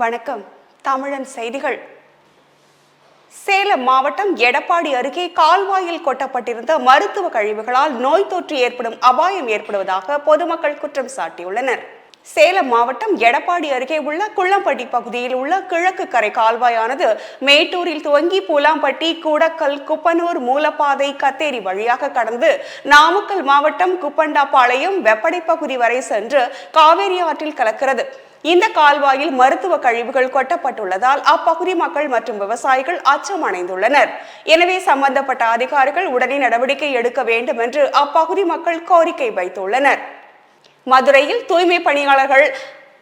வணக்கம். தமிழன் செய்திகள். சேலம் மாவட்டம் எடப்பாடி அருகே கால்வாயில் கொட்டப்பட்டிருந்த மருத்துவ கழிவுகளால் நோய் தொற்று ஏற்படும் அபாயம் ஏற்படுவதாக பொதுமக்கள் குற்றம் சாட்டியுள்ளனர். சேலம் மாவட்டம் எடப்பாடி அருகே உள்ள குள்ளம்பட்டி பகுதியில் உள்ள கிழக்கு கரை கால்வாயானது மேட்டூரில் துவங்கி பூலாம்பட்டி, கூடக்கல், குப்பனூர், மூலப்பாதை, கத்தேரி வழியாக கடந்து நாமக்கல் மாவட்டம் குப்பண்டாபாளையம், வெப்படை பகுதி வரை சென்று காவேரி ஆற்றில் கலக்கிறது. இந்த கால்வாயில் மருத்துவ கழிவுகள் கொட்டப்பட்டுள்ளதால் அப்பகுதி மக்கள் மற்றும் விவசாயிகள் அச்சம் அடைந்துள்ளனர். எனவே சம்பந்தப்பட்ட அதிகாரிகள் உடனே நடவடிக்கை எடுக்க வேண்டும் என்று அப்பகுதி மக்கள் கோரிக்கை வைத்துள்ளனர். மதுரையில் தூய்மை பணியாளர்கள்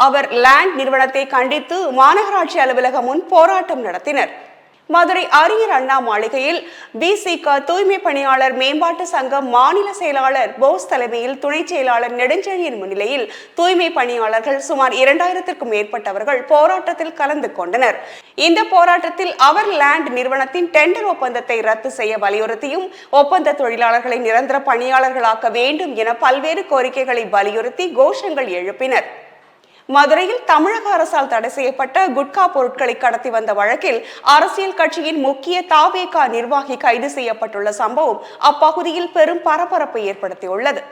அவர் லேண்ட் நிறுவனத்தை கண்டித்து மாநகராட்சி அலுவலகம் முன் போராட்டம் நடத்தினர். மதுரை அரியர் அண்ணா மாளிகையில் பிசிக தூய்மை பணியாளர் மேம்பாட்டு சங்கம் மாநில செயலாளர் போஸ் தலைமையில் துணை செயலாளர் நெடுஞ்செழியன் முன்னிலையில் தூய்மை பணியாளர்கள் சுமார் 2000க்கும் மேற்பட்டவர்கள் போராட்டத்தில் கலந்து கொண்டனர். இந்த போராட்டத்தில் அவர் லேண்ட் நிறுவனத்தின் டெண்டர் ஒப்பந்தத்தை ரத்து செய்ய வலியுறுத்தியும் ஒப்பந்த தொழிலாளர்களை நிரந்தர பணியாளர்களாக்க வேண்டும் என பல்வேறு கோரிக்கைகளை வலியுறுத்தி கோஷங்கள் எழுப்பினர். மதுரையில் தமிழக அரசால் தடை செய்யப்பட்ட குட்கா பொருட்களை கடத்தி வந்த வழக்கில் அரசியல் கட்சியின் முக்கிய தாவேகா நிர்வாகி கைது செய்யப்பட்டுள்ள சம்பவம் அப்பகுதியில் பெரும் பரபரப்பை ஏற்படுத்தியுள்ளது.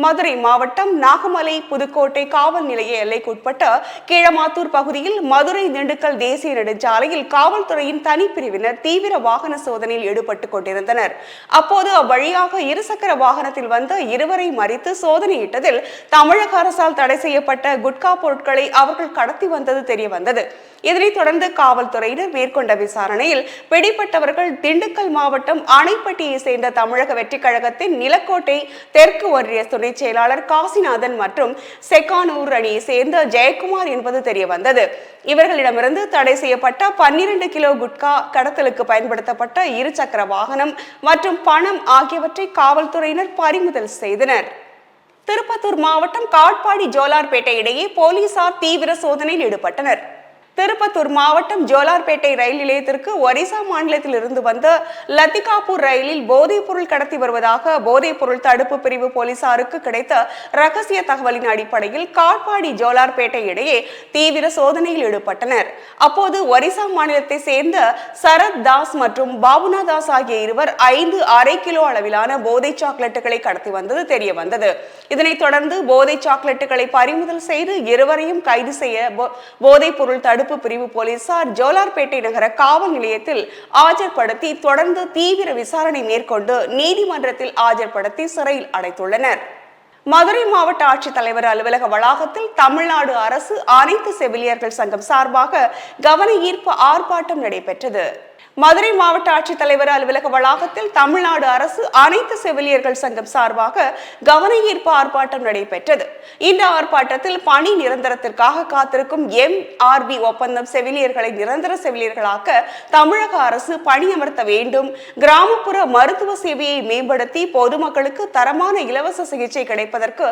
மதுரை மாவட்டம் நாகமலை புதுக்கோட்டை காவல் நிலைய எல்லைக்குட்பட்ட கீழமாத்தூர் பகுதியில் மதுரை திண்டுக்கல் தேசிய நெடுஞ்சாலையில் காவல்துறையின் தனிப்பிரிவினர் தீவிர வாகன சோதனையில் ஈடுபட்டுக் கொண்டிருந்தனர். அப்போது அவ்வழியாக இருசக்கர வாகனத்தில் வந்த இருவரை மறித்து சோதனையிட்டதில் தமிழக அரசால் தடை செய்யப்பட்ட குட்கா பொருட்களை அவர்கள் கடத்தி வந்தது தெரிய வந்தது. இதனைத் தொடர்ந்து காவல்துறையினர் மேற்கொண்ட விசாரணையில் பிடிப்பட்டவர்கள் திண்டுக்கல் மாவட்டம் அணைப்பட்டியை சேர்ந்த தமிழக வெற்றி கழகத்தின் நிலக்கோட்டை தெற்கு ஒன்றிய துணை செயலாளர் காசிநாதன் மற்றும் செக்கானூர் அணியை சேர்ந்த ஜெயக்குமார் என்பது தெரிய வந்தது. இவர்களிடமிருந்து தடை செய்யப்பட்ட 12 கிலோ குட்கா, கடத்தலுக்கு பயன்படுத்தப்பட்ட இருசக்கர வாகனம் மற்றும் பணம் ஆகியவற்றை காவல்துறையினர் பறிமுதல் செய்தனர். திருப்பத்தூர் மாவட்டம் காட்பாடி ஜோலார்பேட்டை இடையே போலீசார் தீவிர சோதனையில் ஈடுபட்டனர். திருப்பத்தூர் மாவட்டம் ஜோலார்பேட்டை ரயில் நிலையத்திற்கு ஒரிசா மாநிலத்தில் இருந்து வந்த லத்திகாப்பூர் ரயிலில் போதைப் பொருள் கடத்தி வருவதாக போதைப் பொருள் தடுப்பு பிரிவு போலீசாருக்கு கிடைத்த ரகசிய தகவலின் அடிப்படையில் காட்பாடி ஜோலார்பேட்டை இடையே தீவிர சோதனையில் ஈடுபட்டனர். அப்போது ஒரிசா மாநிலத்தை சேர்ந்த சரத் தாஸ் மற்றும் பாபுனா தாஸ் ஆகிய இருவர் 5 1/2 கிலோ அளவிலான போதை சாக்லேட்டுகளை கடத்தி வந்தது தெரிய வந்தது. இதனைத் தொடர்ந்து போதை சாக்லேட்டுகளை பறிமுதல் செய்து இருவரையும் கைது செய்ய போதைப் பொருள் தடுப்பு பிரிவு போலீசார் ஜோலார்பேட்டை நகர காவல் நிலையத்தில் ஆஜர்படுத்தி தொடர்ந்து தீவிர விசாரணை மேற்கொண்டு நீதிமன்றத்தில் ஆஜர்படுத்தி சிறையில் அடைத்துள்ளனர். மதுரை மாவட்ட ஆட்சித்தலைவர் அலுவலக வளாகத்தில் தமிழ்நாடு அரசு அனைத்து செவிலியர்கள் சங்கம் சார்பாக கவன ஈர்ப்பு ஆர்ப்பாட்டம் நடைபெற்றது. மதுரை மாவட்ட ஆட்சித்தலைவர் அலுவலக வளாகத்தில் தமிழ்நாடு அரசு அனைத்து செவிலியர்கள் சங்கம் சார்பாக கவன ஈர்ப்பு ஆர்ப்பாட்டம் நடைபெற்றது. இந்த ஆர்ப்பாட்டத்தில் பணி நிரந்தரத்திற்காக காத்திருக்கும் MRB ஒப்பந்தம் செவிலியர்களை நிரந்தர செவிலியர்களாக்க தமிழக அரசு பணியமர்த்த வேண்டும், கிராமப்புற மருத்துவ சேவையை மேம்படுத்தி பொதுமக்களுக்கு தரமான இலவச சிகிச்சை கிடைப்பதற்கு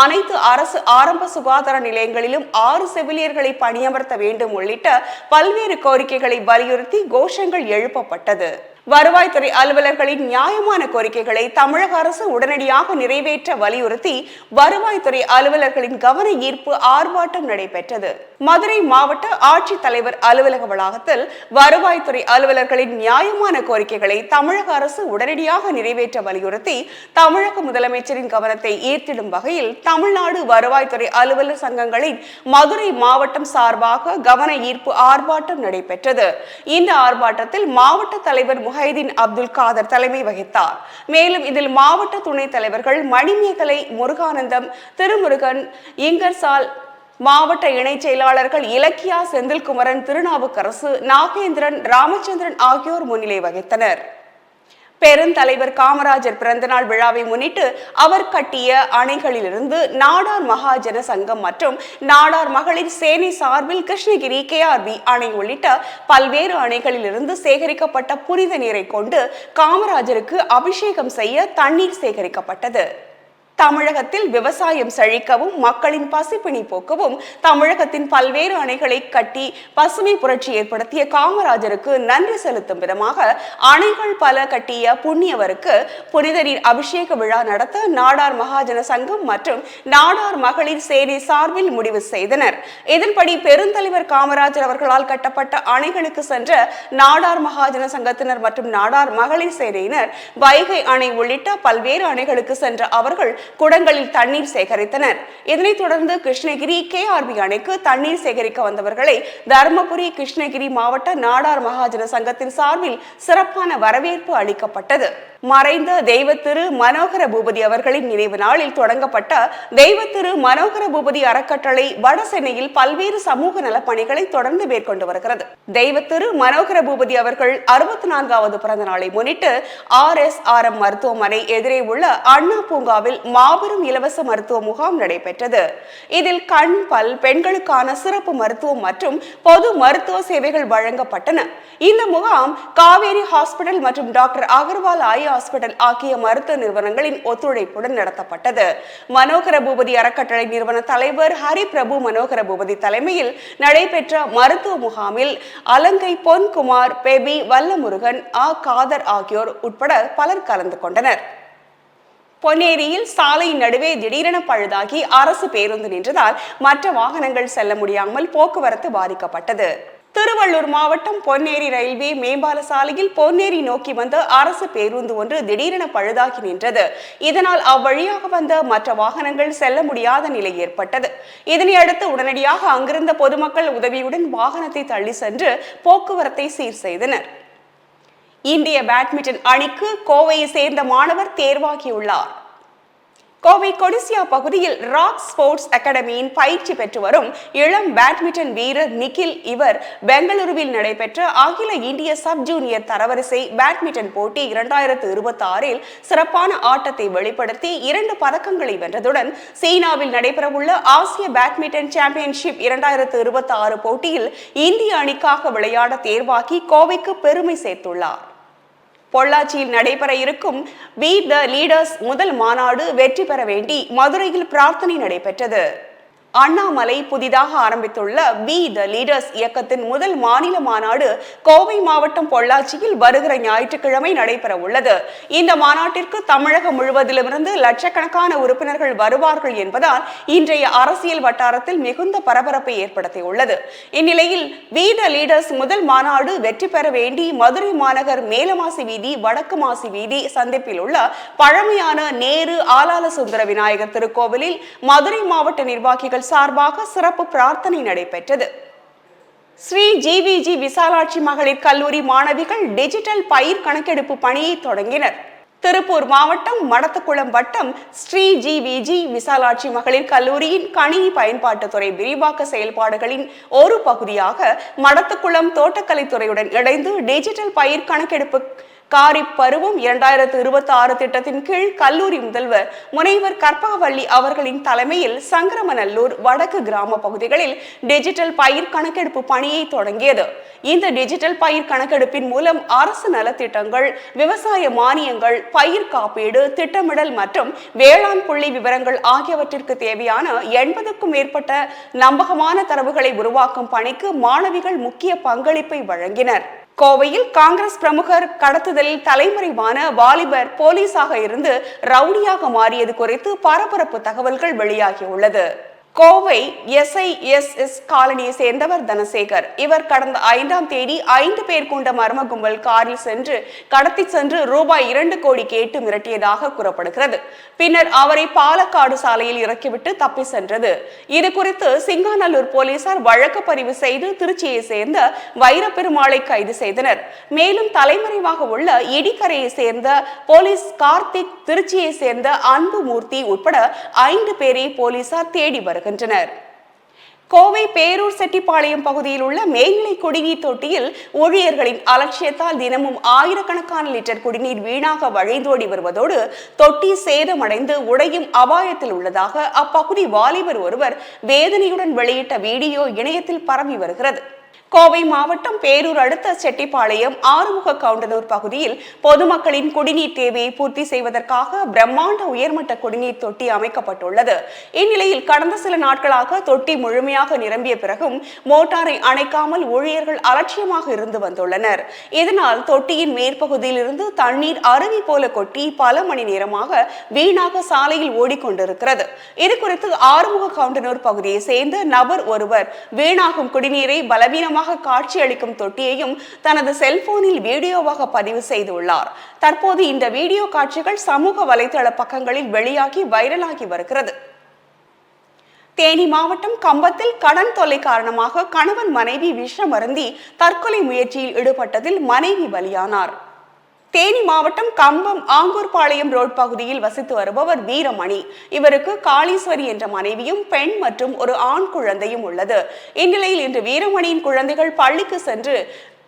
அனைத்து அரசு ஆரம்ப சுகாதார நிலையங்களிலும் 6 செவிலியர்களை பணியமர்த்த வேண்டும் உள்ளிட்ட பல்வேறு கோரிக்கைகளை வலியுறுத்தி கோஷங்கள் எழுப்பப்பட்டது. வருவாய்த்துறை அலுவலர்களின் நியாயமான கோரிக்கைகளை தமிழக அரசு உடனடியாக நிறைவேற்ற வலியுறுத்தி வருவாய்த்துறை அலுவலர்களின் கவன ஈர்ப்பு ஆர்ப்பாட்டம் நடைபெற்றது. மதுரை மாவட்ட ஆட்சித்தலைவர் அலுவலக வளாகத்தில் வருவாய்த்துறை அலுவலர்களின் நியாயமான கோரிக்கைகளை தமிழக அரசு உடனடியாக நிறைவேற்ற வலியுறுத்தி தமிழக முதலமைச்சரின் கவனத்தை ஈர்த்திடும் வகையில் தமிழ்நாடு வருவாய்த்துறை அலுவலர் சங்கங்களின் மதுரை மாவட்டம் சார்பாக கவன ஈர்ப்பு ஆர்ப்பாட்டம் நடைபெற்றது. இந்த ஆர்ப்பாட்டத்தில் மாவட்ட தலைவர் முஹைதீன் அப்துல் காதர் தலைமை வகித்தார். மேலும் இதில் மாவட்ட துணைத் தலைவர்கள் மணிமேகலை, முருகானந்தம், திருமுருகன், இங்கர்சால், மாவட்ட இணை செயலாளர்கள் இலக்கியா, செந்தில்குமரன், திருநாவுக்கரசு, நாகேந்திரன், ராமச்சந்திரன் ஆகியோர் முன்னிலை வகித்தனர். பெருந்தலைவர் காமராஜர் பிறந்தநாள் விழாவை முன்னிட்டு அவர் கட்டிய அணைகளிலிருந்து நாடார் மகாஜன சங்கம் மற்றும் நாடார் மகளிர் சேனை சார்பில் கிருஷ்ணகிரி KRB அணை உள்ளிட்ட பல்வேறு அணைகளிலிருந்து சேகரிக்கப்பட்ட புனித நீரை கொண்டு காமராஜருக்கு அபிஷேகம் செய்ய தண்ணீர் சேகரிக்கப்பட்டது. தமிழகத்தில் விவசாயம் செழிக்கவும் மக்களின் பசிப்பிணி போக்கவும் தமிழகத்தின் பல்வேறு அணைகளை கட்டி பசுமை புரட்சி ஏற்படுத்திய காமராஜருக்கு நன்றி செலுத்தும் விதமாக அணைகள் பல கட்டிய புண்ணியவருக்கு புனித நீர் அபிஷேக விழா நடத்த நாடார் மகாஜன சங்கம் மற்றும் நாடார் மகளிர் சேனை சார்பில் முடிவு செய்தனர். இதன்படி பெருந்தலைவர் காமராஜர் அவர்களால் கட்டப்பட்ட அணைகளுக்கு சென்ற நாடார் மகாஜன சங்கத்தினர் மற்றும் நாடார் மகளிர் சேனையினர் வைகை அணை உள்ளிட்ட பல்வேறு அணைகளுக்கு சென்ற அவர்கள் குடங்களில் தண்ணீர் சேகரித்தனர். இதனைத் தொடர்ந்து கிருஷ்ணகிரி KRB அணைக்கு தண்ணீர் சேகரிக்க வந்தவர்களை தருமபுரி கிருஷ்ணகிரி மாவட்ட நாடார் மகாஜன சங்கத்தின் சார்பில் சிறப்பான வரவேற்பு அளிக்கப்பட்டது. மறைந்த தெய்வத்திரு மனோகர பூபதி அவர்களின் நினைவு நாளில் தொடங்கப்பட்ட தெய்வத்திரு மனோகர பூபதி அறக்கட்டளை வட சென்னையில் பல்வேறு சமூக நலப்பணிகளை தொடர்ந்து மேற்கொண்டு வருகிறது. தெய்வத்திரு மனோகர பூபதி அவர்கள் 64வது பிறந்த நாளை முன்னிட்டு RSRM மருத்துவமனை எதிரே உள்ள அண்ணா பூங்காவில் மாபெரும் இலவச மருத்துவ முகாம் நடைபெற்றது. இதில் கண், பல், பெண்களுக்கான சிறப்பு மருத்துவம் மற்றும் பொது மருத்துவ சேவைகள் வழங்கப்பட்டன. இந்த முகாம் காவேரி ஹாஸ்பிட்டல் மற்றும் டாக்டர் அகர்வால் ஐ ஹாஸ்பிட்டல் ஆகிய மருத்துவ நிறுவனங்களின் ஒத்துழைப்புடன் நடத்தப்பட்டது. மனோகர பூபதி அறக்கட்டளை நிறுவன தலைவர் ஹரிபிரபு மனோகர பூபதி தலைமையில் நடைபெற்ற மருத்துவ முகாமில் அலங்கை பொன்குமார், பேபி வல்லமுருகன், காதர் ஆகியோர் உட்பட பலர் கலந்து கொண்டனர். பொன்னேரியில் சாலையின் நடுவே திடீரென பழுதாகி அரசு பேருந்து நின்றதால் மற்ற வாகனங்கள் செல்ல முடியாமல் போக்குவரத்து பாதிக்கப்பட்டது. திருவள்ளூர் மாவட்டம் பொன்னேரி ரயில்வே மேம்பால சாலையில் பொன்னேரி நோக்கி வந்த அரசு பேருந்து ஒன்று திடீரென பழுதாகி நின்றது. இதனால் அவ்வழியாக வந்த மற்ற வாகனங்கள் செல்ல முடியாத நிலை ஏற்பட்டது. இதனையடுத்து உடனடியாக அங்கிருந்த பொதுமக்கள் உதவியுடன் வாகனத்தை தள்ளி சென்று போக்குவரத்தை சீர் செய்தனர். இந்திய பேட்மிண்டன் அணிக்கு கோவையை சேர்ந்த மாணவர் தேர்வாகியுள்ளார். கோவை கொடிசியா பகுதியில் ராக் ஸ்போர்ட்ஸ் அகாடமியின் பயிற்சி பெற்று வரும் இளம் பேட்மிண்டன் வீரர் நிகில் இவர் பெங்களூருவில் நடைபெற்ற அகில இந்திய சப் ஜூனியர் தரவரிசை பேட்மிண்டன் போட்டி 2026 சிறப்பான ஆட்டத்தை வெளிப்படுத்தி 2 பதக்கங்களை வென்றதுடன் சீனாவில் நடைபெறவுள்ள ஆசிய பேட்மிண்டன் சாம்பியன்ஷிப் 2026 போட்டியில் இந்திய அணிக்காக விளையாட தேர்வாகி கோவைக்கு பெருமை சேர்த்துள்ளார். பொள்ளாச்சியில் நடைபெற இருக்கும் பி த லீடர்ஸ் முதல் மாநாடு வெற்றி பெற வேண்டி மதுரையில் பிரார்த்தனை நடைபெற்றது. அண்ணாமலை புதிதாக ஆரம்பித்துள்ள பி த லீடர்ஸ் இயக்கத்தின் முதல் மாநில மாநாடு கோவை மாவட்டம் பொள்ளாச்சியில் வருகிற ஞாயிற்றுக்கிழமை நடைபெற உள்ளது. இந்த மாநாட்டிற்கு தமிழகம் முழுவதிலிருந்து லட்சக்கணக்கான உறுப்பினர்கள் வருவார்கள் என்பதால் இன்றைய அரசியல் வட்டாரத்தில் மிகுந்த பரபரப்பை ஏற்படுத்தியுள்ளது. இந்நிலையில் பி த லீடர்ஸ் முதல் மாநாடு வெற்றி பெற வேண்டி மதுரை மாநகர் மேலமாசி வீதி, வடக்கு மாசி வீதி சந்திப்பில் உள்ள பழமையான நேரு ஆலால சுந்தர விநாயகர் திருக்கோவிலில் மதுரை மாவட்ட நிர்வாகிகள் சார்பாக சிறப்பு பிரார்த்தனை நடைபெற்றது. ஸ்ரீ GVG விசாலாட்சி மகளிர் கல்லூரி மாணவிகள் டிஜிட்டல் பயிர் கணக்கெடுப்பு பணியை தொடங்கினர். திருப்பூர் மாவட்டம் மடத்துக்குளம் வட்டம் ஸ்ரீ GVG விசாலாட்சி மகளிர் கல்லூரியின் கணினி பயன்பாட்டுத்துறை விரிவாக்க செயல்பாடுகளின் ஒரு பகுதியாக மடத்துக்குளம் தோட்டக்கலைத்துறையுடன் இணைந்து டிஜிட்டல் பயிர் கணக்கெடுப்பு காரிப் பருவம் 2026 திட்டத்தின் கீழ் கல்லூரி முதல்வர் முனைவர் கற்பகவள்ளி அவர்களின் தலைமையில் சங்கரமநல்லூர் வடக்கு கிராம பகுதிகளில் டிஜிட்டல் பயிர் கணக்கெடுப்பு பணியை தொடங்கியது. இந்த டிஜிட்டல் பயிர் கணக்கெடுப்பின் மூலம் அரசு நலத்திட்டங்கள், விவசாய மானியங்கள், பயிர் காப்பீடு, திட்டமிடல் மற்றும் வேளாண் புள்ளி விவரங்கள் ஆகியவற்றிற்கு தேவையான 80க்கும் மேற்பட்ட நம்பகமான தரவுகளை உருவாக்கும் பணிக்கு மாணவிகள் முக்கிய பங்களிப்பை வழங்கினர். கோவையில் காங்கிரஸ் பிரமுகர் கடத்துதலில் தலைமறைவான வாலிபர் போலீஸாக இருந்து ரவுடியாக மாறியது குறித்து பரபரப்பு தகவல்கள் வெளியாகியுள்ளது. கோவை SISS காலனியை சேர்ந்தவர் தனசேகர். இவர் கடந்த 5ஆம் தேதி 5 பேர் கொண்ட மர்ம கும்பல் காரில் சென்று கடத்தி சென்று ரூபாய் 2 கோடி கேட்டு மிரட்டியதாக கூறப்படுகிறது. பின்னர் அவரை பாலக்காடு சாலையில் இறக்கிவிட்டு தப்பி சென்றது. இது குறித்து சிங்காநல்லூர் போலீசார் வழக்கு பதிவு செய்து திருச்சியை சேர்ந்த வைரப்பெருமாளை கைது செய்தனர். மேலும் தலைமறைவாக உள்ள இடிக்கரையை சேர்ந்த போலீஸ் கார்த்திக், திருச்சியை சேர்ந்த அன்புமூர்த்தி உட்பட 5 பேரை போலீசார் தேடி வருகின்றனர். கோவை பேரூர் செட்டிப்பாளையம் பகுதியில் உள்ள மேல்நிலை குடிநீர் தொட்டியில் ஊழியர்களின் அலட்சியத்தால் தினமும் ஆயிரக்கணக்கான லிட்டர் குடிநீர் வீணாக வழிந்தோடி வருவதோடு தொட்டி சேதமடைந்து உடையும் அபாயத்தில் உள்ளதாக அப்பகுதி வாலிபர் ஒருவர் வேதனையுடன் வெளியிட்ட வீடியோ இணையத்தில் பரவி வருகிறது. கோவை மாவட்டம் பேரூர் அடுத்த செட்டிப்பாளையம் ஆறுமுக கவுண்டனூர் பகுதியில் பொதுமக்களின் குடிநீர் தேவையை பூர்த்தி செய்வதற்காக பிரம்மாண்ட உயர்மட்ட குடிநீர் தொட்டி அமைக்கப்பட்டுள்ளது. இந்நிலையில் கடந்த சில நாட்களாக தொட்டி முழுமையாக நிரம்பிய பிறகும் மோட்டாரை அணைக்காமல் ஊழியர்கள் அலட்சியமாக இருந்து வந்துள்ளனர். இதனால் தொட்டியின் மேற்பகுதியில் இருந்து தண்ணீர் அருவி போல கொட்டி பல மணி நேரமாக வீணாக சாலையில் ஓடிக்கொண்டிருக்கிறது. இதுகுறித்து ஆறுமுக கவுண்டனூர் பகுதியை சேர்ந்த நபர் ஒருவர் வீணாகும் குடிநீரை பலவீனமாக காட்சி அளிக்கும் தொட்டியையும் தனது செல்போனில் வீடியோவாக பதிவு செய்துள்ளார். தற்போது இந்த வீடியோ காட்சிகள் சமூக வலைதள பக்கங்களில் வெளியாகி வைரலாகி வருகிறது. தேனி மாவட்டம் கம்பத்தில் கடன் தொல்லை காரணமாக கணவன் மனைவி விஷம் அருந்தி தற்கொலை முயற்சியில் ஈடுபட்டதில் மனைவி பலியானார். தேனி மாவட்டம் கம்பம் ஆங்கூர்பாளையம் ரோட் பகுதியில் வசித்து வருபவர் வீரமணி. இவருக்கு காளீஸ்வரி என்ற மனைவியும் பெண் மற்றும் ஒரு ஆண் குழந்தையும் உள்ளது. இந்நிலையில் இன்று வீரமணியின் குழந்தைகள் பள்ளிக்கு சென்று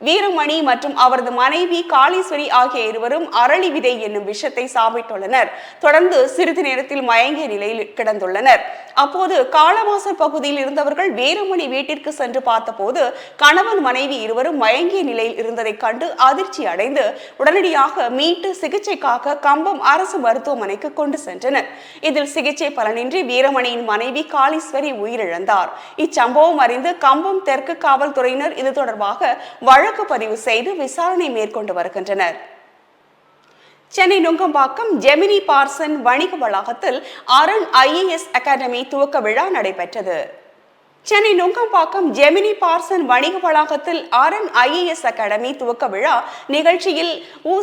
வீரமணி மற்றும் அவரது மனைவி காளீஸ்வரி ஆகிய இருவரும் அரளி விதை என்னும் விஷத்தை சாப்பிட்டுள்ளனர். தொடர்ந்து சிறிது நேரத்தில் மயங்கிய நிலையில் கிடந்துள்ளனர். அப்போது காளவாசல் பகுதியில் இருந்தவர்கள் வீரமணி வீட்டிற்கு சென்று பார்த்தபோது கணவன் மனைவி இருவரும் மயங்கிய நிலையில் இருந்ததை கண்டு அதிர்ச்சி அடைந்து உடனடியாக மீட்டு சிகிச்சைக்காக கம்பம் அரசு மருத்துவமனைக்கு கொண்டு சென்றனர். இதில் சிகிச்சை பலனின்றி வீரமணியின் மனைவி காளீஸ்வரி உயிரிழந்தார். இச்சம்பவம் அறிந்து கம்பம் தெற்கு காவல்துறையினர் இது தொடர்பாக வழக்கு பதிவு செய்து விசாரணை மேற்கொண்டு வருகின்றனர். சென்னை நுங்கம்பாக்கம் ஜெமினி பார்சன் வணிக வளாகத்தில் அரண் IAS அகாடமி துவக்க விழா நடைபெற்றது. சென்னை நுங்கம்பாக்கம் ஜெமினி பார்சன் வணிக வளாகத்தில் அரண் IAS அகாடமி துவக்க விழா நிகழ்ச்சியில்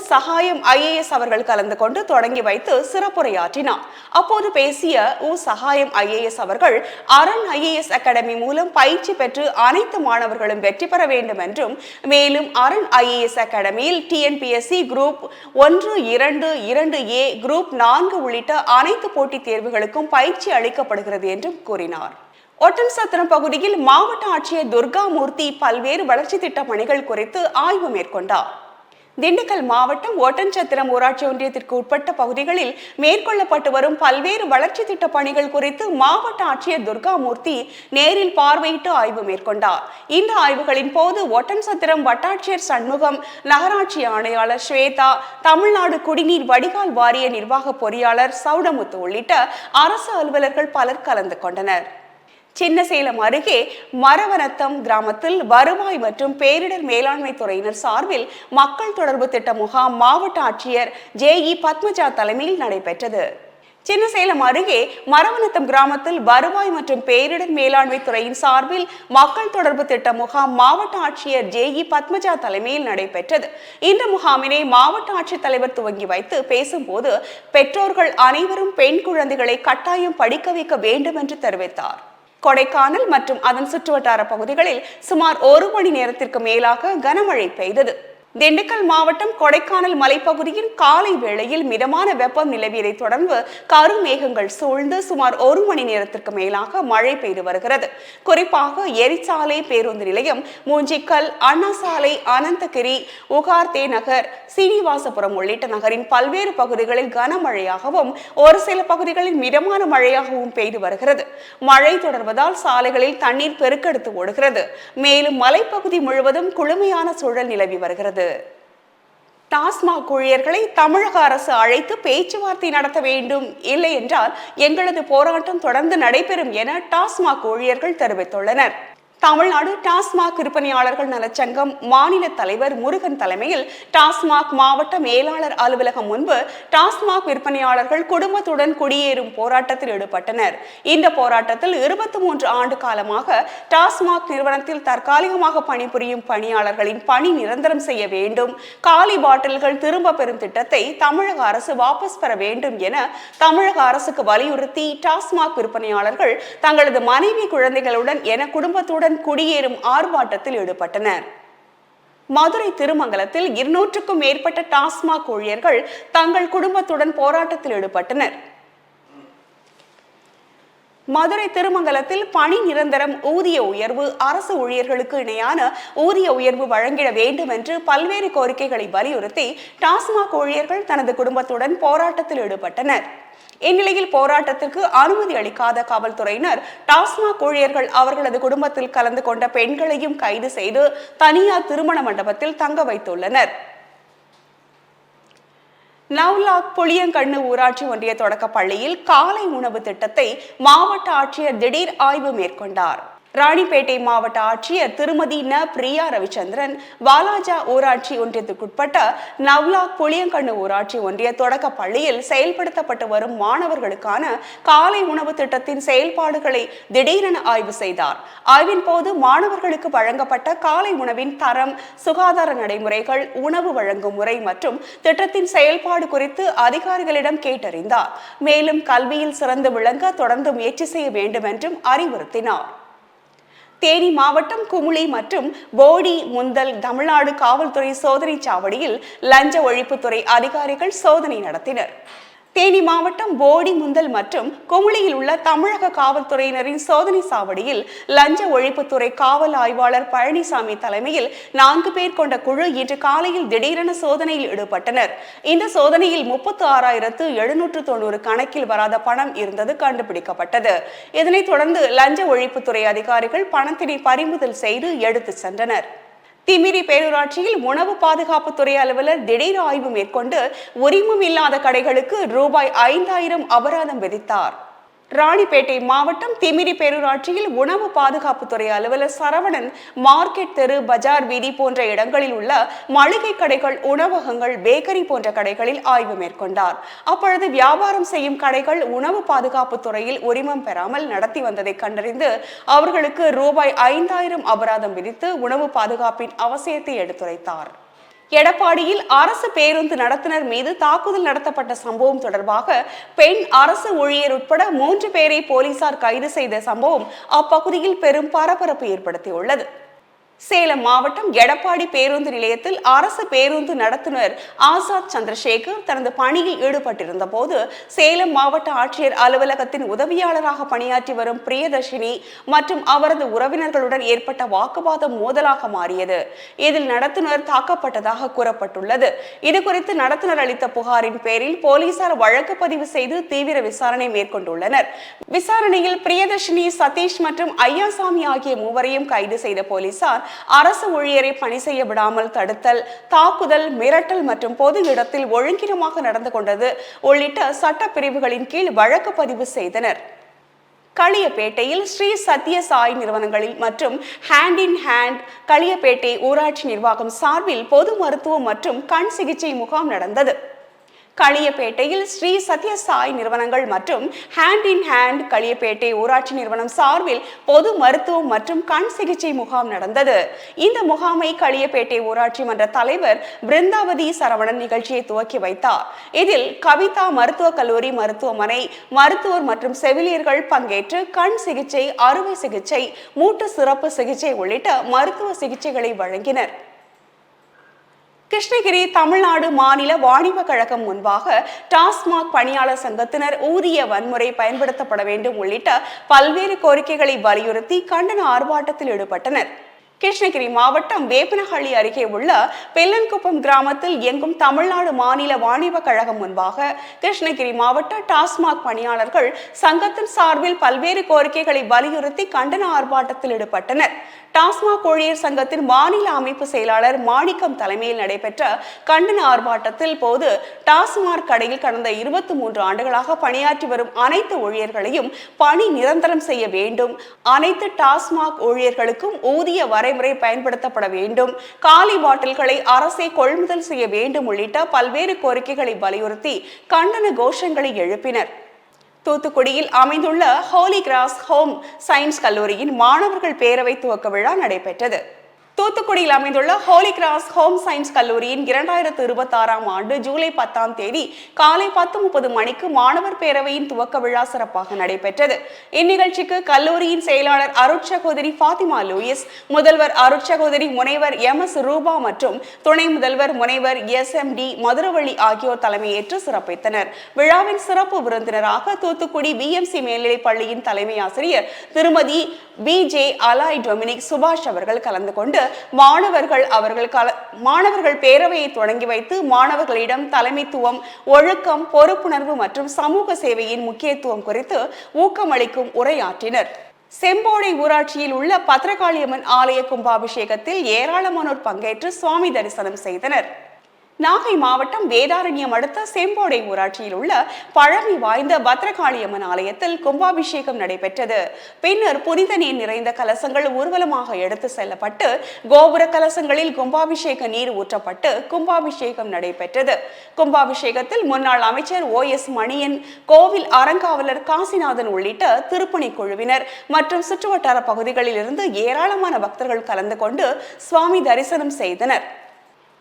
சகாயம் IAS அவர்கள் கலந்து கொண்டு தொடங்கி வைத்து சிறப்புரையாற்றினார். அப்போது பேசிய சகாயம் IAS அவர்கள் அரண் IAS அகாடமி மூலம் பயிற்சி பெற்று அனைத்து மாணவர்களும் வெற்றி பெற வேண்டும் என்றும், மேலும் அரண் IAS அகாடமியில் TNPSC குரூப் 1, 2, 2A, குரூப் 4 உள்ளிட்ட அனைத்து போட்டித் தேர்வுகளுக்கும் பயிற்சி அளிக்கப்படுகிறது என்றும் கூறினார். ஒட்டன்சத்திரம் பகுதியில் மாவட்ட ஆட்சியர் துர்காமூர்த்தி பல்வேறு வளர்ச்சி திட்ட பணிகள் குறித்து ஆய்வு மேற்கொண்டார். திண்டுக்கல் மாவட்டம் ஒட்டன்சத்திரம் ஊராட்சி ஒன்றியத்திற்கு உட்பட்ட பகுதிகளில் மேற்கொள்ளப்பட்டு வரும் பல்வேறு வளர்ச்சி திட்ட பணிகள் குறித்து மாவட்ட ஆட்சியர் துர்காமூர்த்தி நேரில் பார்வையிட்டு ஆய்வு மேற்கொண்டார். இந்த ஆய்வுகளின் போது ஒட்டன்சத்திரம் வட்டாட்சியர் சண்முகம், நகராட்சி ஆணையாளர் ஸ்வேதா, தமிழ்நாடு குடிநீர் வடிகால் வாரிய நிர்வாக பொறியாளர் சௌடமுத்து உள்ளிட்ட அரசு அலுவலர்கள் பலர் கலந்து கொண்டனர். சின்னசேலம் அருகே மரவனத்தம் கிராமத்தில் வருவாய் மற்றும் பேரிடர் மேலாண்மை துறையினர் சார்பில் மக்கள் தொடர்பு திட்ட முகாம் மாவட்ட ஆட்சியர் JE பத்மஜா தலைமையில் நடைபெற்றது. சின்னசேலம் அருகே மரவனத்தம் கிராமத்தில் வருவாய் மற்றும் பேரிடர் மேலாண்மை துறையின் சார்பில் மக்கள் தொடர்பு திட்ட முகாம் மாவட்ட ஆட்சியர் JE பத்மஜா தலைமையில் நடைபெற்றது. இந்த முகாமினை மாவட்ட ஆட்சித்தலைவர் துவங்கி வைத்து பேசும்போது பெற்றோர்கள் அனைவரும் பெண் குழந்தைகளை கட்டாயம் படிக்க வைக்க வேண்டும் என்று தெரிவித்தார். கொடைக்கானல் மற்றும் அதன் சுற்றுவட்டார பகுதிகளில் சுமார் 1 மணி நேரத்திற்கு மேலாக கனமழை பெய்தது. திண்டுக்கல் மாவட்டம் கொடைக்கானல் மலைப்பகுதியில் காலை வேளையில் மிதமான வெப்பம் நிலவியதை தொடர்ந்து கருமேகங்கள் சூழ்ந்து சுமார் 1 மணி நேரத்திற்கு மேலாக மழை பெய்து வருகிறது. குறிப்பாக எரிச்சாலை பேருந்து நிலையம், மூஞ்சிக்கல், அண்ணா சாலை, அனந்தகிரி, உகார்தே நகர், சீனிவாசபுரம் உள்ளிட்ட நகரின் பல்வேறு பகுதிகளில் கனமழையாகவும் ஒரு சில பகுதிகளில் மிதமான மழையாகவும் பெய்து வருகிறது. மழை தொடர்வதால் சாலைகளில் தண்ணீர் பெருக்கெடுத்து ஓடுகிறது. மேலும் மலைப்பகுதி முழுவதும் குளுமையான சூழல் நிலவி வருகிறது. டாஸ்மாக் ஊழியர்களை தமிழக அரசு அழைத்து பேச்சுவார்த்தை நடத்த வேண்டும், இல்லை என்றால் எங்களது போராட்டம் தொடர்ந்து நடைபெறும் என டாஸ்மாக் ஊழியர்கள் தெரிவித்துள்ளனர். தமிழ்நாடு டாஸ்மாக் விற்பனையாளர்கள் நலச்சங்கம் மாநில தலைவர் முருகன் தலைமையில் டாஸ்மாக் மாவட்ட மேலாளர் அலுவலகம் முன்பு டாஸ்மாக் விற்பனையாளர்கள் குடும்பத்துடன் குடியேறும் போராட்டத்தில் ஈடுபட்டனர். இந்த போராட்டத்தில் 23 ஆண்டு காலமாக டாஸ்மாக் நிறுவனத்தில் தற்காலிகமாக பணிபுரியும் பணியாளர்களின் பணி நிரந்தரம் செய்ய வேண்டும், காலி பாட்டில்கள் திரும்ப பெறும் திட்டத்தை தமிழக அரசு வாபஸ் பெற வேண்டும் என தமிழக அரசுக்கு வலியுறுத்தி டாஸ்மாக் விற்பனையாளர்கள் தங்களது மனைவி, குழந்தைகளுடன் என குடும்பத்துடன் குடியேறும் ஆர்ப்பாட்டத்தில் ஈடுபட்டனர். மதுரை திருமங்கலத்தில் 200க்கும் மேற்பட்ட டாஸ்மாக் ஊழியர்கள் தங்கள் குடும்பத்துடன் போராட்டத்தில் ஈடுபட்டனர். மதுரை திருமங்கலத்தில் பணி நிரந்தரம், ஊதிய உயர்வு, அரசு ஊழியர்களுக்கு இணையான ஊதிய உயர்வு வழங்கிட வேண்டும் என்று பல்வேறு கோரிக்கைகளை வலியுறுத்தி டாஸ்மாக் ஊழியர்கள் தனது குடும்பத்துடன் போராட்டத்தில் ஈடுபட்டனர். இந்நிலையில் போராட்டத்திற்கு அனுமதி அளிக்காத காவல்துறையினர் டாஸ்மாக் ஊழியர்கள் அவர்களது குடும்பத்தில் கலந்து கொண்ட பெண்களையும் கைது செய்து தனியார் திருமண மண்டபத்தில் தங்க வைத்துள்ளனர். நவ்லாக் புளியங்கண்ணு ஊராட்சி ஒன்றிய தொடக்க பள்ளியில் காலை உணவு திட்டத்தை மாவட்ட ஆட்சியர் திடீர் ஆய்வு மேற்கொண்டார். ராணிப்பேட்டை மாவட்ட ஆட்சியர் திருமதி ந. பிரியா ரவிச்சந்திரன் வாலாஜா ஊராட்சி ஒன்றியத்திற்குட்பட்ட நவ்லாக் புளியங்கண்ணு ஊராட்சி ஒன்றிய தொடக்க பள்ளியில் செயல்படுத்தப்பட்டு வரும் மாணவர்களுக்கான காலை உணவு திட்டத்தின் செயல்பாடுகளை திடீரென ஆய்வு செய்தார். ஆய்வின் போது மாணவர்களுக்கு வழங்கப்பட்ட காலை உணவின் தரம், சுகாதார நடைமுறைகள், உணவு வழங்கும் முறை மற்றும் திட்டத்தின் செயல்பாடு குறித்து அதிகாரிகளிடம் கேட்டறிந்தார். மேலும் கல்வியில் சிறந்து விளங்க தொடர்ந்து முயற்சி செய்ய வேண்டும் என்றும் அறிவுறுத்தினார். தேனி மாவட்டம் குமுளி மற்றும் போடி முந்தல் தமிழ்நாடு காவல்துறை சோதனை சாவடியில் லஞ்ச ஒழிப்புத்துறை அதிகாரிகள் சோதனை நடத்தினர். தேனி மாவட்டம் போடி முந்தல் மற்றும் குமுளியில் உள்ள தமிழக காவல்துறையினரின் சோதனை சாவடியில் லஞ்ச ஒழிப்புத்துறை காவல் ஆய்வாளர் பழனிசாமி தலைமையில் 4 பேர் கொண்ட குழு இன்று காலையில் திடீரென சோதனையில் ஈடுபட்டனர். இந்த சோதனையில் 36,790 கணக்கில் வராத பணம் இருந்தது கண்டுபிடிக்கப்பட்டது. இதனைத் தொடர்ந்து லஞ்ச ஒழிப்புத்துறை அதிகாரிகள் பணத்தினை பறிமுதல் செய்து எடுத்து சென்றனர். திமிரி பேரூராட்சியில் உணவு பாதுகாப்புத்துறை அலுவலர் திடீர் ஆய்வு மேற்கொண்டு உரிமம் இல்லாத கடைகளுக்கு ரூபாய் 5,000 அபராதம் விதித்தார். ராணிப்பேட்டை மாவட்டம் திமிரி பேரூராட்சியில் உணவு பாதுகாப்புத்துறை அலுவலர் சரவணன் மார்க்கெட் தெரு, பஜார் வீதி போன்ற இடங்களில் உள்ள மளிகை கடைகள், உணவகங்கள், பேக்கரி போன்ற கடைகளில் ஆய்வு மேற்கொண்டார். அப்பொழுது வியாபாரம் செய்யும் கடைகள் உணவு பாதுகாப்புத்துறையில் உரிமம் பெறாமல் நடத்தி வந்ததை கண்டறிந்து அவர்களுக்கு ரூபாய் 5,000 அபராதம் விதித்து உணவு பாதுகாப்பின் அவசியத்தை எடுத்துரைத்தார். எடப்பாடியில் அரசு பேருந்து நடத்துனர் மீது தாக்குதல் நடத்தப்பட்ட சம்பவம் தொடர்பாக பெண் அரசு ஊழியர் உட்பட 3 பேரை போலீசார் கைது செய்த சம்பவம் அப்பகுதியில் பெரும் பரபரப்பு ஏற்படுத்தியுள்ளது. சேலம் மாவட்டம் எடப்பாடி பேருந்து நிலையத்தில் அரசு பேருந்து நடத்துனர் ஆசாத் சந்திரசேகர் தனது பணியில் ஈடுபட்டிருந்த போது சேலம் மாவட்ட ஆட்சியர் அலுவலகத்தின் உதவியாளராக பணியாற்றி வரும் பிரியதர்ஷினி மற்றும் அவரது உறவினர்களுடன் ஏற்பட்ட வாக்குவாதம் மோதலாக மாறியது. இதில் நடத்துனர் தாக்கப்பட்டதாக கூறப்பட்டுள்ளது. இதுகுறித்து நடத்துனர் அளித்த புகாரின் பேரில் போலீசார் வழக்கு பதிவு செய்து தீவிர விசாரணை மேற்கொண்டுள்ளனர். விசாரணையில் பிரியதர்ஷினி, சதீஷ் மற்றும் ஐயாசாமி ஆகிய மூவரையும் கைது செய்த போலீசார் அரசு ஊழியரை பணி செய்ய விடாமல் தடுத்தல், தாக்குதல், மிரட்டல் மற்றும் பொது இடத்தில் ஒழுங்கினமாக நடந்து கொண்டது உள்ளிட்ட சட்ட பிரிவுகளின் கீழ் வழக்கு பதிவு செய்தனர். களியப்பேட்டையில் ஸ்ரீ சத்ய சாய் நிறுவனங்களில் மற்றும் ஹேண்ட் இன் ஹேண்ட் களியப்பேட்டை ஊராட்சி நிர்வாகம் சார்பில் பொது மருத்துவம் மற்றும் கண் சிகிச்சை முகாம் நடந்தது. களியப்பேட்டையில் ஸ்ரீ சத்ய சாய் நிறுவனங்கள் மற்றும் ஹேண்ட் இன் ஹேண்ட் களியப்பேட்டை ஊராட்சி நிறுவனம் சார்பில் பொது மருத்துவம் மற்றும் கண் சிகிச்சை முகாம் நடந்தது. இந்த முகாமை களியப்பேட்டை ஊராட்சி மன்ற தலைவர் பிருந்தாவதி சரவணன் நிகழ்ச்சியை துவக்கி வைத்தார். இதில் கவிதா மருத்துவக் கல்லூரி மருத்துவமனை மருத்துவர் மற்றும் செவிலியர்கள் பங்கேற்று கண் சிகிச்சை, அறுவை சிகிச்சை, மூட்டு சிறப்பு சிகிச்சை உள்ளிட்ட மருத்துவ சிகிச்சைகளை வழங்கினர். கிருஷ்ணகிரி தமிழ்நாடு மாநில வாணிப கழகம் முன்பாக டாஸ்மாக் பணியாளர் சங்கத்தினர் ஊதிய வன்முறை பயன்படுத்தப்பட வேண்டும் உள்ளிட்ட பல்வேறு கோரிக்கைகளை வலியுறுத்தி கண்டன ஆர்ப்பாட்டத்தில் ஈடுபட்டனர். கிருஷ்ணகிரி மாவட்டம் வேப்பனஹள்ளி அருகே உள்ள பெல்லன்குப்பம் கிராமத்தில் இயங்கும் தமிழ்நாடு மாநில வாணிப கழகம் முன்பாக கிருஷ்ணகிரி மாவட்ட டாஸ்மாக் பணியாளர்கள் சங்கத்தின் சார்பில் பல்வேறு கோரிக்கைகளை வலியுறுத்தி கண்டன ஆர்ப்பாட்டத்தில் ஈடுபட்டனர். டாஸ்மாக் ஊழியர் சங்கத்தின் மாநில அமைப்பு செயலாளர் மாணிக்கம் தலைமையில் நடைபெற்ற கண்டன ஆர்ப்பாட்டத்தில் போது டாஸ்மாக் கடையில் கடந்த 23 ஆண்டுகளாக பணியாற்றி வரும் அனைத்து ஊழியர்களையும் பணி நிரந்தரம் செய்ய வேண்டும், அனைத்து டாஸ்மாக் ஊழியர்களுக்கும் ஊதிய வரைமுறை பயன்படுத்தப்பட வேண்டும், காலி பாட்டில்களை அரசே கொள்முதல் செய்ய வேண்டும் உள்ளிட்ட பல்வேறு கோரிக்கைகளை வலியுறுத்தி கண்டன கோஷங்களை எழுப்பினர். தூத்துக்குடியில் அமைந்துள்ள ஹோலி கிராஸ் ஹோம் சயின்ஸ் கல்லூரியின் மாணவர்கள் பேரவை துவக்க விழா நடைபெற்றது. தூத்துக்குடியில் அமைந்துள்ள ஹோலி கிராஸ் ஹோம் சயின்ஸ் கல்லூரியின் 2026ஆம் ஆண்டு ஜூலை 10ஆம் தேதி காலை 10:30 மணிக்கு மாணவர் பேரவையின் துவக்க விழா சிறப்பாக நடைபெற்றது. இந்நிகழ்ச்சிக்கு கல்லூரியின் செயலாளர் அருட்சகோதரி ஃபாத்திமா லூயிஸ், முதல்வர் அருட்சகோதரி முனைவர் MS ரூபா மற்றும் துணை முதல்வர் முனைவர் SMD மதுரவள்ளி ஆகியோர் தலைமையேற்று சிறப்பித்தனர். விழாவின் சிறப்பு விருந்தினராக தூத்துக்குடி BMC மேல்நிலைப் பள்ளியின் தலைமை ஆசிரியர் திருமதி BJ அலாய் டொமினிக் சுபாஷ் அவர்கள் கலந்து கொண்டு மாணவர்கள் பேரவையை தொடங்கி வைத்து மாணவர்களிடம் தலைமைத்துவம், ஒழுக்கம், பொறுப்புணர்வு மற்றும் சமூக சேவையின் முக்கியத்துவம் குறித்து ஊக்கமளிக்கும் உரையாற்றினர். செம்போடை ஊராட்சியில் உள்ள பத்ரகாளியம்மன் ஆலய கும்பாபிஷேகத்தில் ஏராளமானோர் பங்கேற்று சுவாமி தரிசனம் செய்தனர். நாகை மாவட்டம் வேதாரண்யம் அடுத்த செம்போடை ஊராட்சியில் உள்ள பழமை வாய்ந்த பத்ரகாளியம்மன் ஆலயத்தில் கும்பாபிஷேகம் நடைபெற்றது. பின்னர் புனித நீர் நிறைந்த கலசங்கள் ஊர்வலமாக எடுத்து செல்லப்பட்டு கோபுர கலசங்களில் கும்பாபிஷேக நீர் ஊற்றப்பட்டு கும்பாபிஷேகம் நடைபெற்றது. கும்பாபிஷேகத்தில் முன்னாள் அமைச்சர் OS மணியன், கோவில் அறங்காவலர் காசிநாதன் உள்ளிட்ட திருப்பணி குழுவினர் மற்றும் சுற்றுவட்டார பகுதிகளில் இருந்து ஏராளமான பக்தர்கள் கலந்து கொண்டு சுவாமி தரிசனம் செய்தனர்.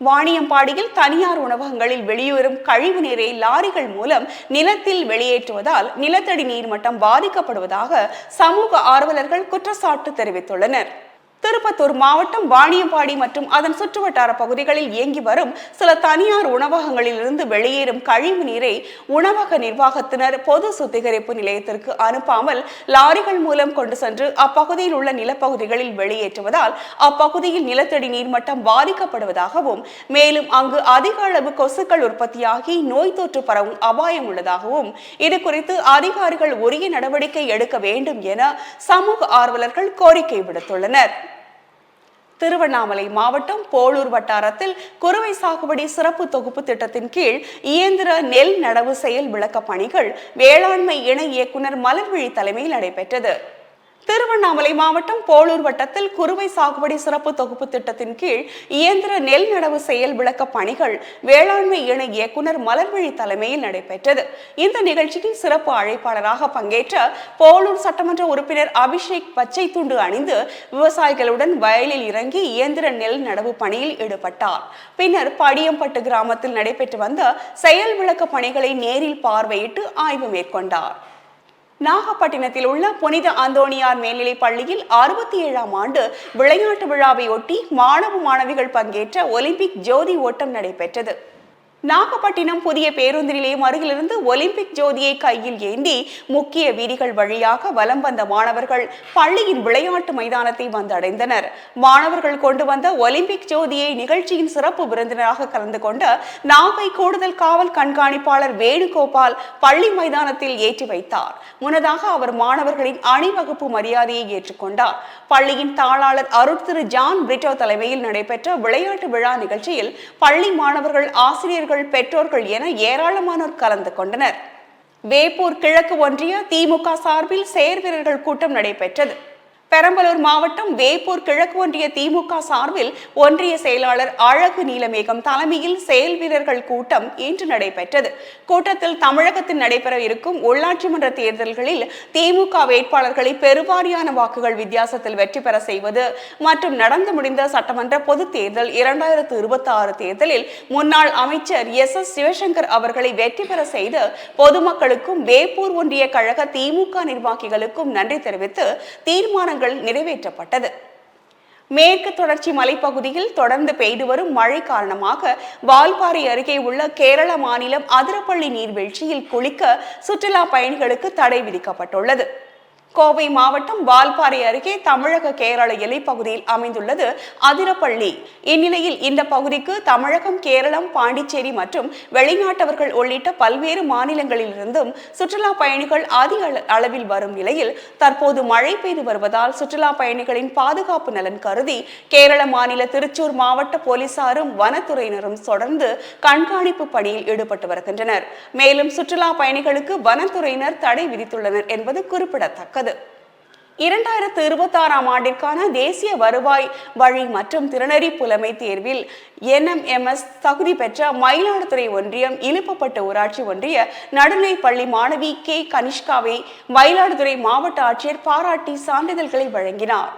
வாணியம்பாடியில் தனியார் உணவகங்களில் வெளியேறும் கழிவு நீரை லாரிகள் மூலம் நிலத்தில் வெளியேற்றுவதால் நிலத்தடி நீர்மட்டம் பாதிக்கப்படுவதாக சமூக ஆர்வலர்கள் குற்றச்சாட்டு தெரிவித்துள்ளனர். திருப்பத்தூர் மாவட்டம் வாணியம்பாடி மற்றும் அதன் சுற்றுவட்டார பகுதிகளில் இயங்கி வரும் சில தனியார் உணவகங்களில் இருந்து வெளியேறும் கழிவு நீரை உணவக நிர்வாகத்தினர் பொது சுத்திகரிப்பு நிலையத்திற்கு அனுப்பாமல் லாரிகள் மூலம் கொண்டு சென்று அப்பகுதியில் உள்ள நிலப்பகுதிகளில் வெளியேற்றுவதால் அப்பகுதியில் நிலத்தடி நீர்மட்டம் பாதிக்கப்படுவதாகவும், மேலும் அங்கு அதிக அளவு கொசுக்கள் உற்பத்தியாகி நோய் தொற்று பரவும் அபாயம் உள்ளதாகவும் இது குறித்து அதிகாரிகள் உரிய நடவடிக்கை எடுக்க வேண்டும் என சமூக ஆர்வலர்கள் கோரிக்கை விடுத்துள்ளனர். திருவண்ணாமலை மாவட்டம் போளூர் வட்டாரத்தில் குறுவை சாகுபடி சிறப்பு தொகுப்பு திட்டத்தின் கீழ் இயந்திர நெல் நடவு செயல் விளக்க பணிகள் வேளாண்மை இணை இயக்குனர் மலர்விழி தலைமையில் நடைபெற்றது. திருவண்ணாமலை மாவட்டம் போளூர் வட்டத்தில் குறுவை சாகுபடி சிறப்பு தொகுப்பு திட்டத்தின் கீழ் இயந்திர நெல் நடவு செயல் விளக்க பணிகள் வேளாண்மை இணை இயக்குனர் மலர்விழி தலைமையில் நடைபெற்றது. இந்த நிகழ்ச்சியில் சிறப்பு அழைப்பாளராக பங்கேற்ற போளூர் சட்டமன்ற உறுப்பினர் அபிஷேக் பச்சை துண்டு அணிந்து விவசாயிகளுடன் வயலில் இறங்கி இயந்திர நெல் நடவு பணியில் ஈடுபட்டார். பின்னர் படியம்பட்டு கிராமத்தில் நடைபெற்று வந்த செயல் விளக்க பணிகளை நேரில் பார்வையிட்டு ஆய்வு மேற்கொண்டார். நாகப்பட்டினத்தில் உள்ள புனித அந்தோணியார் மேல்நிலைப் பள்ளியில் 67ஆம் ஆண்டு விளையாட்டு விழாவை ஒட்டி மாணவ மாணவிகள் பங்கேற்ற ஒலிம்பிக் ஜோதி ஓட்டம் நடைபெற்றது. நாகப்பட்டினம் புதிய பேருந்து நிலையம் அருகிலிருந்து ஒலிம்பிக் ஜோதியை கையில் ஏந்தி முக்கிய வீதிகள் வழியாக வலம் வந்த மாணவர்கள் பள்ளியின் விளையாட்டு மைதானத்தை வந்தடைந்தனர். மாணவர்கள் கொண்டு வந்த ஒலிம்பிக் ஜோதியை நிகழ்ச்சியின் சிறப்பு விருந்தினராக கலந்து கொண்ட நாகை கூடுதல் காவல் கண்காணிப்பாளர் வேணுகோபால் பள்ளி மைதானத்தில் ஏற்றி வைத்தார். முன்னதாக அவர் மாணவர்களின் அணிவகுப்பு மரியாதையை ஏற்றுக்கொண்டார். பள்ளியின் தாளாளர் அருட்திரு ஜான் பிரிட்டோ தலைமையில் நடைபெற்ற விளையாட்டு விழா நிகழ்ச்சியில் பள்ளி மாணவர்கள், ஆசிரியர்கள், பெற்றோர்கள் என ஏராளமானோர் கலந்து கொண்டனர். வேப்பூர் கிழக்கு ஒன்றிய திமுக சார்பில் செயற்வீரர்கள் கூட்டம் நடைபெற்றது. பெரம்பலூர் மாவட்டம் வேப்பூர் கிழக்கு ஒன்றிய திமுக சார்பில் ஒன்றிய செயலாளர் அழகு நீலமேகம் தலைமையில் செயல் வீரர்கள் கூட்டம் இன்று நடைபெற்றது. கூட்டத்தில் தமிழகத்தில் நடைபெற இருக்கும் உள்ளாட்சி மன்ற தேர்தல்களில் திமுக வேட்பாளர்களை பெருவாரியான வாக்குகள் வித்தியாசத்தில் வெற்றி பெற செய்வது மற்றும் நடந்து முடிந்த சட்டமன்ற பொது தேர்தல் 2026 தேர்தலில் முன்னாள் அமைச்சர் SS சிவசங்கர் அவர்களை வெற்றி பெற செய்து பொதுமக்களுக்கும் வேப்பூர் ஒன்றிய கழக திமுக நிர்வாகிகளுக்கும் நன்றி தெரிவித்து தீர்மானங்கள் நிறைவேற்றப்பட்டது. மேற்கு தொடர்ச்சி மலைப்பகுதியில் தொடர்ந்து பெய்து வரும் மழை காரணமாக வால்பாறை அருகே உள்ள கேரள மாநிலம் அதிரப்பள்ளி நீர்வீழ்ச்சியில் குளிக்க சுற்றுலா பயணிகளுக்கு தடை விதிக்கப்பட்டுள்ளது. கோவை மாவட்டம் வால்பாறை அருகே தமிழக கேரள எல்லைப்பகுதியில் அமைந்துள்ளது அதிரப்பள்ளி. இந்நிலையில் இந்த பகுதிக்கு தமிழகம், கேரளம், பாண்டிச்சேரி மற்றும் வெளிநாட்டவர்கள் உள்ளிட்ட பல்வேறு மாநிலங்களிலிருந்தும் சுற்றுலா பயணிகள் அதிக அளவில் வரும் நிலையில் தற்போது மழை பெய்து வருவதால் சுற்றுலா பயணிகளின் பாதுகாப்பு நலன் கருதி கேரள மாநில திருச்சூர் மாவட்ட போலீசாரும் வனத்துறையினரும் தொடர்ந்து கண்காணிப்பு பணியில் ஈடுபட்டு வருகின்றனர். மேலும் சுற்றுலா பயணிகளுக்கு வனத்துறையினர் தடை விதித்துள்ளனர் என்பது குறிப்பிடத்தக்கது. 2026ஆம் ஆண்டிற்கான தேசிய வருவாய் வழி மற்றும் திறனறி புலமை தேர்வில் NMMS தகுதி பெற்ற மயிலாடுதுறை ஒன்றியம் இலுப்பப்பட்டு ஊராட்சி ஒன்றிய நடுநிலைப்பள்ளி மாணவி K கனிஷ்காவை மயிலாடுதுறை மாவட்ட ஆட்சியர் பாராட்டி சான்றிதழ்களை வழங்கினார்.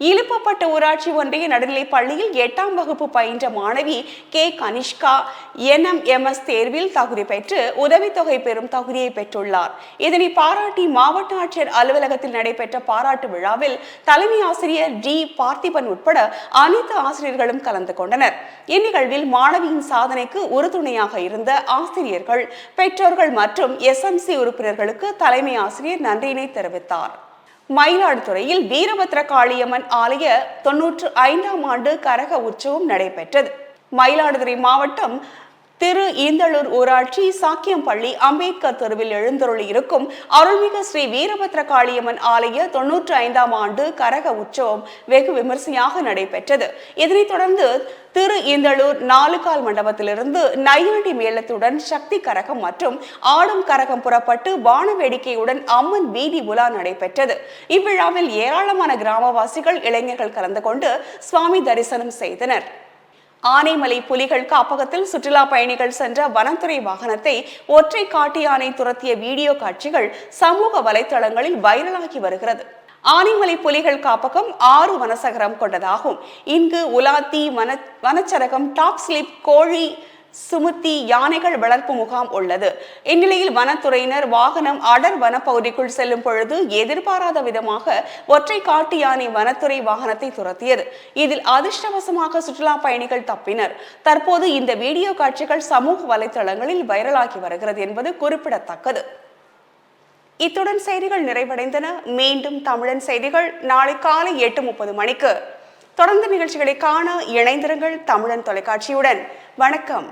இலுப்பப்பட்டு ஊராட்சி ஒன்றிய நடுநிலைப் பள்ளியில் 8ஆம் வகுப்பு பயின்ற மாணவி K கனிஷ்கா NMMS தேர்வில் தகுதி பெற்று உதவித்தொகை பெறும் தகுதியை பெற்றுள்ளார். இதனை பாராட்டி மாவட்ட ஆட்சியர் அலுவலகத்தில் நடைபெற்ற பாராட்டு விழாவில் தலைமை ஆசிரியர் D பார்த்திபன் உட்பட அனைத்து ஆசிரியர்களும் கலந்து கொண்டனர். இந்நிகழ்வில் மாணவியின் சாதனைக்கு உறுதுணையாக இருந்த ஆசிரியர்கள், பெற்றோர்கள் மற்றும் SMC உறுப்பினர்களுக்கு தலைமை ஆசிரியர் நன்றியினை தெரிவித்தார். மயிலாடுதுறையில் வீரபத்ர காளியம்மன் ஆலய 95ஆம் ஆண்டு கரக உற்சவம் நடைபெற்றது. மயிலாடுதுறை மாவட்டம் திரு ஈந்தளூர் ஊராட்சி சாக்கியம்பள்ளி அம்பேத்கர் தெருவில் எழுந்தருளி இருக்கும் அருள்மிகு ஸ்ரீ வீரபத்ர காளியம்மன் ஆலய 95ஆம் ஆண்டு கரக உற்சவம் வெகு விமர்சையாக நடைபெற்றது. இதனைத் தொடர்ந்து திரு ஈந்தளூர் 4 கால் மண்டபத்திலிருந்து நையாண்டி மேளத்துடன் சக்தி கரகம் மற்றும் ஆடும் கரகம் புறப்பட்டு வான வேடிக்கையுடன் அம்மன் வீதி உலா நடைபெற்றது. இவ்விழாவில் ஏராளமான கிராமவாசிகள், இளைஞர்கள் கலந்து கொண்டு சுவாமி தரிசனம் செய்தனர். ஆனைமலை புலிகள் காப்பகத்தில் சுற்றுலா பயணிகள் சென்ற வனத்துறை வாகனத்தை ஒற்றை காட்டு யானை துரத்திய வீடியோ காட்சிகள் சமூக வலைதளங்களில் வைரலாகி வருகிறது. ஆனைமலை புலிகள் காப்பகம் 6 வனசகரம் கொண்டதாகும். இங்கு உலாத்தி, வனச்சரகம், டாப் ஸ்லிப், கோழி, சுமுத்தி, யானைகள் வளர்ப்பு முகாம் உள்ளது. இந்நிலையில் வனத்துறையினர் வாகனம் அடர் வனப்பகுதிக்குள் செல்லும் பொழுது எதிர்பாராத விதமாக ஒற்றை காட்டு யானை வனத்துறை வாகனத்தை துரத்தியது. இதில் அதிர்ஷ்டவசமாக சுற்றுலா பயணிகள் தப்பினர். தற்போது இந்த வீடியோ காட்சிகள் சமூக வலைதளங்களில் வைரலாகி வருகிறது என்பது குறிப்பிடத்தக்கது. இத்துடன் செய்திகள் நிறைவடைந்தன. மீண்டும் தமிழன் செய்திகள் நாளை காலை 8:30 மணிக்கு. தொடர்ந்து நிகழ்ச்சிகளை காண இணைந்திருங்கள் தமிழன் தொலைக்காட்சியுடன். வணக்கம்.